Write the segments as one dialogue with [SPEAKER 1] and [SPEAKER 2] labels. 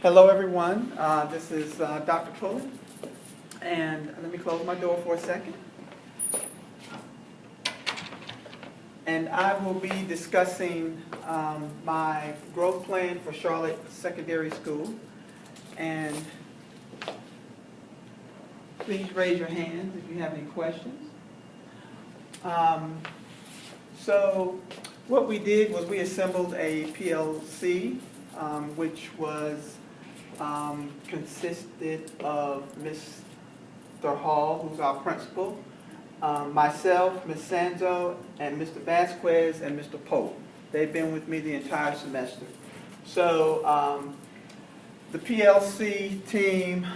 [SPEAKER 1] Hello, everyone. This is Dr. Pullin, and let me close my door for a second. And I will be discussing my growth plan for Charlotte Secondary School. And please raise your hands if you have any questions. So what we did was we assembled a PLC, which was consisted of Mr. Hall, who's our principal, myself, Ms. Sanzo, and Mr. Vasquez and Mr. Pope. They've been with me the entire semester. So the PLC team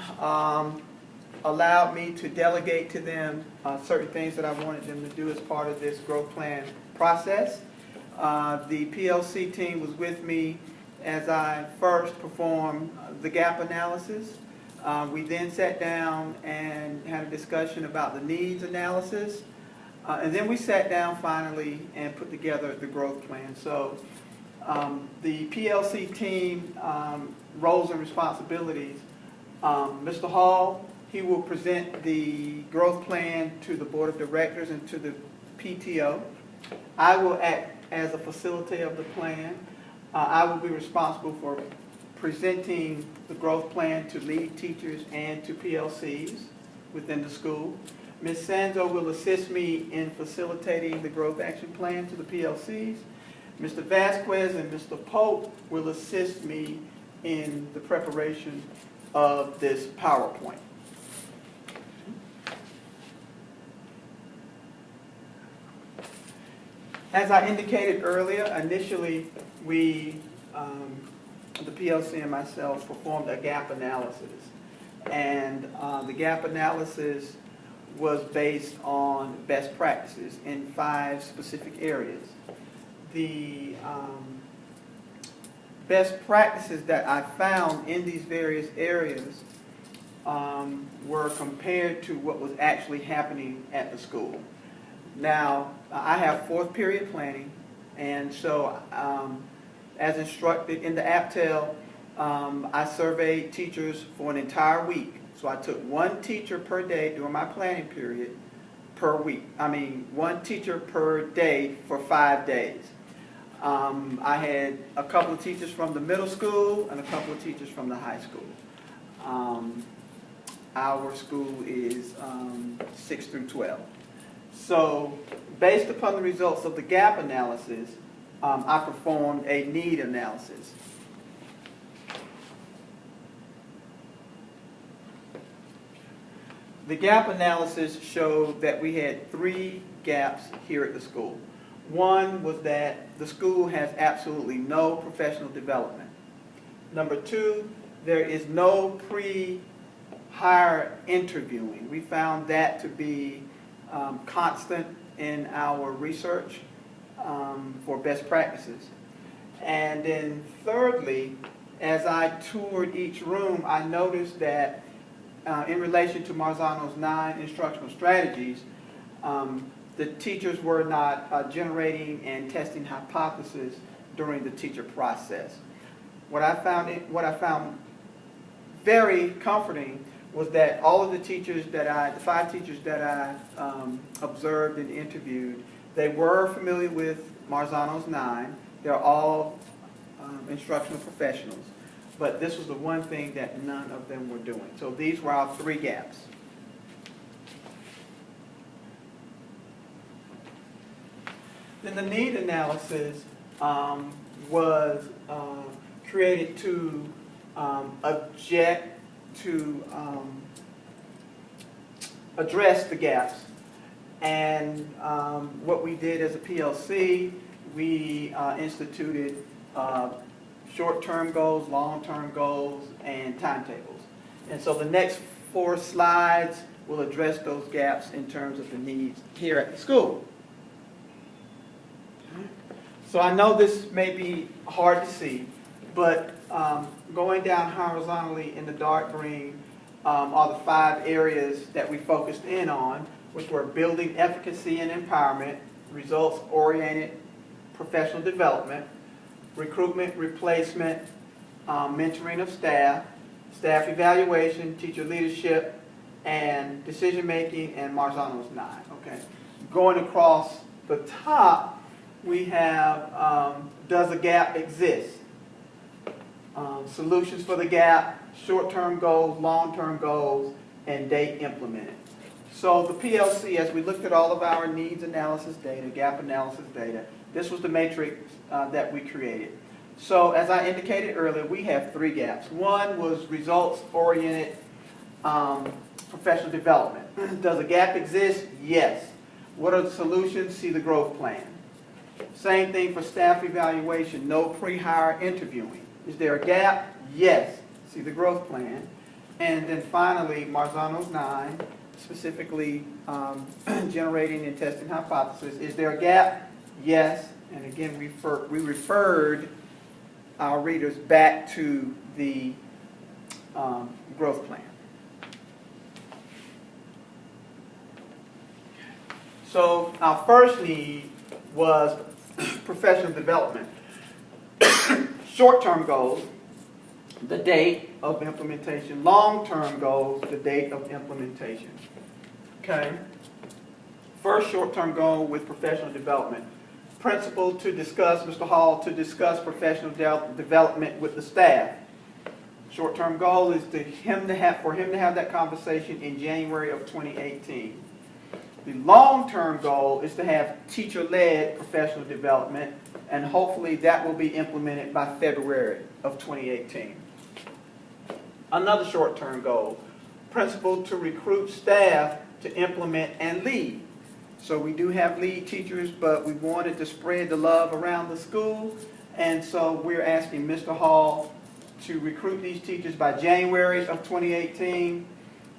[SPEAKER 1] allowed me to delegate to them certain things that I wanted them to do as part of this growth plan process. The PLC team was with me as I first performed the gap analysis. We then sat down and had a discussion about the needs analysis. And then we sat down finally and put together the growth plan. So the PLC team roles and responsibilities. Mr. Hall, he will present the growth plan to the Board of Directors and to the PTO. I will act as a facilitator of the plan. I will be responsible for presenting the growth plan to lead teachers and to PLCs within the school. Ms. Sanzo will assist me in facilitating the growth action plan to the PLCs. Mr. Vasquez and Mr. Pope will assist me in the preparation of this PowerPoint. As I indicated earlier, initially we, the PLC and myself, performed a gap analysis. And the gap analysis was based on best practices in 5 specific areas. The best practices that I found in these various areas were compared to what was actually happening at the school. Now, I have 4th period planning, and so as instructed in the APTEL, I surveyed teachers for an entire week. So I took 1 teacher per day during my planning period per week. I mean, 1 teacher per day for 5 days. I had a couple of teachers from the middle school and a couple of teachers from the high school. Our school is 6 through 12. So based upon the results of the gap analysis, I performed a need analysis. The gap analysis showed that we had 3 gaps here at the school. One was that the school has absolutely no professional development. Number 2, there is no pre-hire interviewing. We found that to be constant in our research for best practices. And then thirdly, as I toured each room, I noticed that in relation to Marzano's 9 instructional strategies, the teachers were not generating and testing hypotheses during the teacher process. What I found very comforting was that all of the teachers the 5 teachers that I observed and interviewed, they were familiar with Marzano's 9. They're all instructional professionals. But this was the one thing that none of them were doing. So these were our 3 gaps. Then the need analysis was created to address the gaps. And what we did as a PLC, we instituted short-term goals, long-term goals, and timetables. And so the next 4 slides will address those gaps in terms of the needs here at the school. So I know this may be hard to see, but going down horizontally in the dark green are the 5 areas that we focused in on, which were building efficacy and empowerment, results-oriented professional development, recruitment, replacement, mentoring of staff, staff evaluation, teacher leadership, and decision-making, and Marzano's 9, okay? Going across the top, we have, does a gap exist? Solutions for the gap, short-term goals, long-term goals, and date implemented. So the PLC, as we looked at all of our needs analysis data, gap analysis data, this was the matrix that we created. So as I indicated earlier, we have 3 gaps. One was results-oriented professional development. Does a gap exist? Yes. What are the solutions? See the growth plan. Same thing for staff evaluation, no pre-hire interviewing. Is there a gap? Yes. See the growth plan. And then finally, Marzano's 9, specifically generating and testing hypothesis. Is there a gap? Yes. And again, we referred our readers back to the growth plan. So our first need was professional development. Short-term goals, the date of implementation. Long-term goals, the date of implementation. Okay? First short-term goal with professional development. Principal to discuss, Mr. Hall, to discuss professional development with the staff. Short-term goal is for him to have that conversation in January of 2018. The long-term goal is to have teacher-led professional development, and hopefully that will be implemented by February of 2018. Another short-term goal, principal to recruit staff to implement and lead. So we do have lead teachers, but we wanted to spread the love around the school, and so we're asking Mr. Hall to recruit these teachers by January of 2018.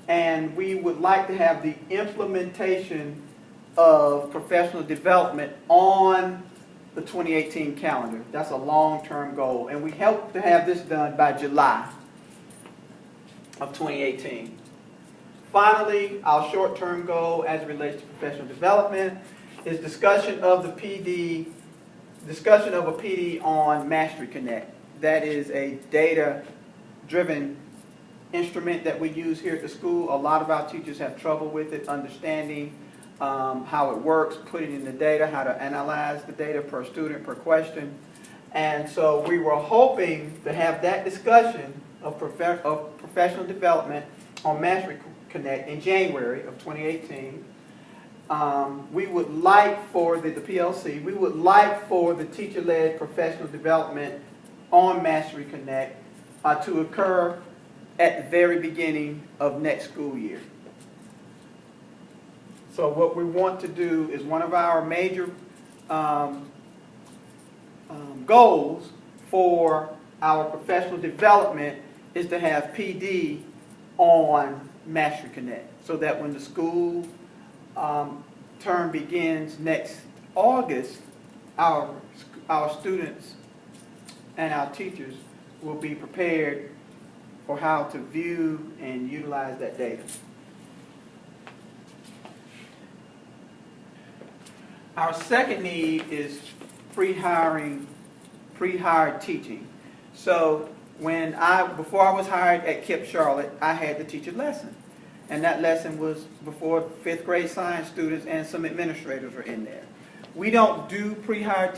[SPEAKER 1] And we would like to have the implementation of professional development on the 2018 calendar. That's a long-term goal. And we hope to have this done by July of 2018. Finally, our short-term goal as it relates to professional development is discussion of a PD on Mastery Connect. That is a data-driven instrument that we use here at the school. A lot of our teachers have trouble with it, understanding how it works, putting in the data, how to analyze the data per student, per question. And so we were hoping to have that discussion of professional development on Mastery Connect in January of 2018. We would like for the PLC, we would like for the teacher-led professional development on Mastery Connect to occur at the very beginning of next school year. So what we want to do is one of our major goals for our professional development is to have PD on Mastery Connect, so that when the school term begins next August, our students and our teachers will be prepared for how to view and utilize that data. Our second need is pre-hired teaching. So before I was hired at KIPP Charlotte, I had to teach a lesson. And that lesson was before 5th grade science students, and some administrators were in there. We don't do pre-hired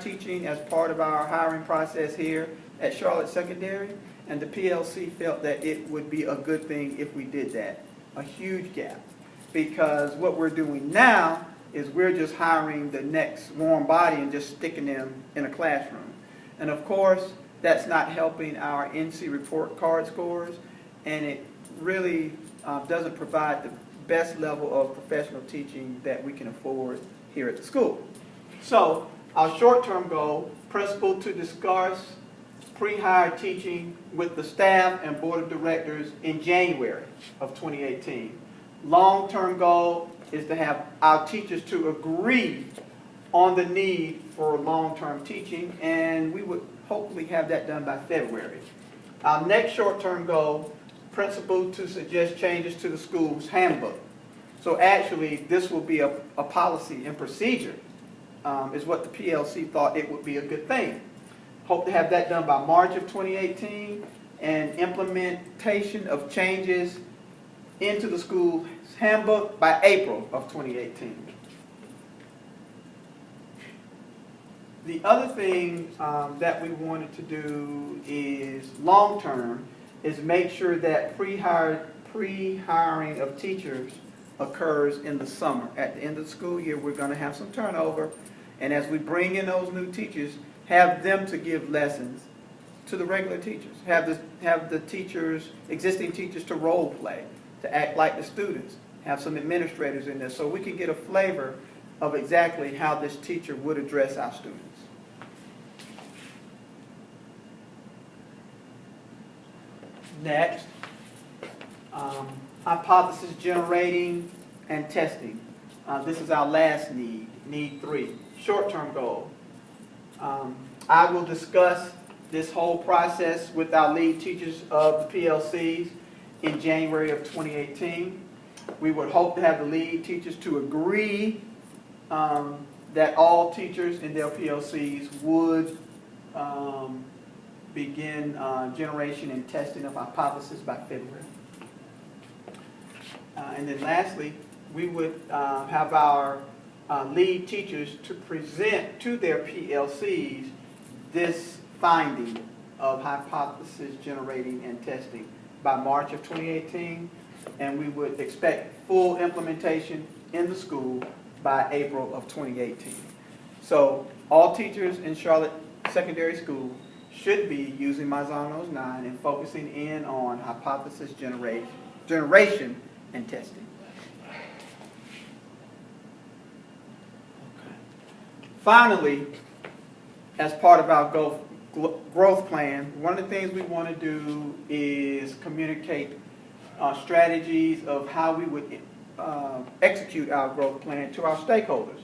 [SPEAKER 1] teaching as part of our hiring process here at Charlotte Secondary. And the PLC felt that it would be a good thing if we did that. A huge gap. Because what we're doing now is we're just hiring the next warm body and just sticking them in a classroom. And of course, that's not helping our NC report card scores, and it really doesn't provide the best level of professional teaching that we can afford here at the school. So our short-term goal, principal to discuss pre-hired teaching with the staff and board of directors in January of 2018. Long-term goal is to have our teachers to agree on the need for long-term teaching, and we would hopefully have that done by February. Our next short-term goal, principal to suggest changes to the school's handbook. So actually, this will be a policy and procedure, is what the PLC thought it would be a good thing. Hope to have that done by March of 2018, and implementation of changes into the school handbook by April of 2018. The other thing that we wanted to do is long-term is make sure that pre-hiring of teachers occurs in the summer. At the end of the school year, we're going to have some turnover, and as we bring in those new teachers, have them to give lessons to the regular teachers. Have the teachers, existing teachers, to role play, to act like the students. Have some administrators in there so we can get a flavor of exactly how this teacher would address our students. Next, hypothesis generating and testing. This is our last need 3, short-term goal. I will discuss this whole process with our lead teachers of the PLCs in January of 2018. We would hope to have the lead teachers to agree that all teachers in their PLCs would begin generation and testing of hypothesis by February. And then lastly, we would have our lead teachers to present to their PLCs this finding of hypothesis generating and testing by March of 2018, and we would expect full implementation in the school by April of 2018. So all teachers in Charlotte Secondary School should be using My Zonos 9 and focusing in on hypothesis generation and testing. Finally, as part of our growth plan, one of the things we want to do is communicate strategies of how we would execute our growth plan to our stakeholders.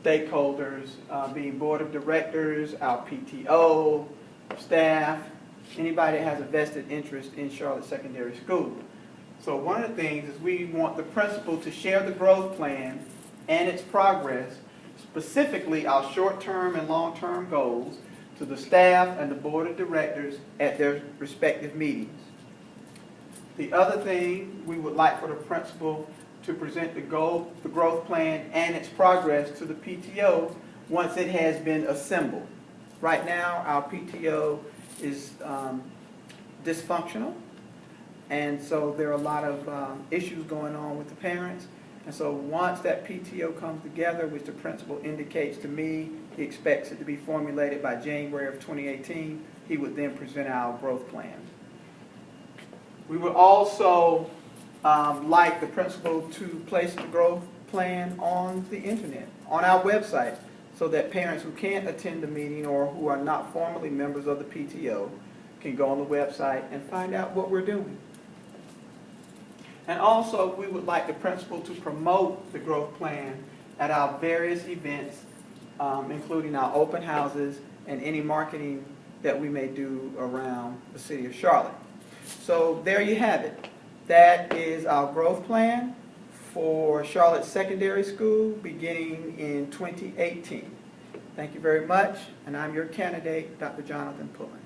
[SPEAKER 1] Stakeholders being board of directors, our PTO, staff, anybody that has a vested interest in Charlotte Secondary School. So one of the things is we want the principal to share the growth plan and its progress, specifically our short-term and long-term goals, to the staff and the board of directors at their respective meetings. The other thing, we would like for the principal to present the growth plan and its progress to the PTO once it has been assembled. Right now, our PTO is dysfunctional, and so there are a lot of issues going on with the parents. And so once that PTO comes together, which the principal indicates to me he expects it to be formulated by January of 2018, he would then present our growth plan. We would also like the principal to place the growth plan on the internet, on our website, so that parents who can't attend the meeting or who are not formally members of the PTO can go on the website and find out what we're doing. And also, we would like the principal to promote the growth plan at our various events, including our open houses and any marketing that we may do around the city of Charlotte. So there you have it. That is our growth plan for Charlotte Secondary School beginning in 2018. Thank you very much, and I'm your candidate, Dr. Jonathan Pullin.